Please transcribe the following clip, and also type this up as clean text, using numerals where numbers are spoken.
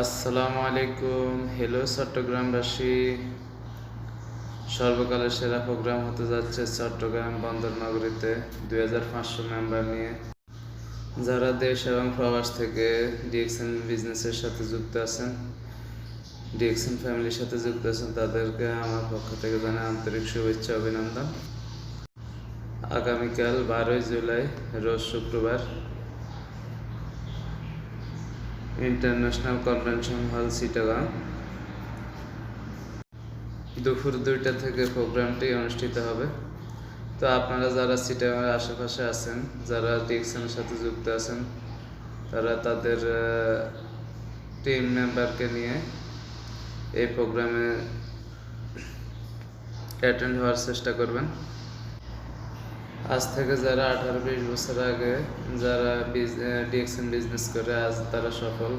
আসসালামু আলাইকুম। হ্যালো চট্টগ্রামবাসী। সর্বকালের সেরা প্রোগ্রাম হতে যাচ্ছে চট্টগ্রাম বন্দর নগরীতে 2500 মেম্বার নিয়ে। যারা দেশ এবং প্রবাস থেকে ডিএক্সএন বিজনেসের সাথে যুক্ত আছেন, ডিএক্সএন ফ্যামিলির সাথে যুক্ত আছেন, তাদেরকে আমার পক্ষ থেকে জানাই আন্তরিক শুভেচ্ছা অভিনন্দন। আগামীকাল 12ই জুলাই রোজ শুক্রবার ইন্টারন্যাশনাল কনভেনশন হল চিটাগাং দুপুর 2টা থেকে প্রোগ্রামটি অনুষ্ঠিত হবে। তো আপনারা যারা চিটাগাংয়ের আশেপাশে আছেন, যারা ডিএক্সএনের সাথে যুক্ত আছেন, তারা তাদের টিম মেম্বারকে নিয়ে এই প্রোগ্রামে অ্যাটেন্ড হওয়ার চেষ্টা করবেন। আজ থেকে যারা 18-20 বছর আগে যারা ডিএক্সএন বিজনেস করে, আজ তারা সফল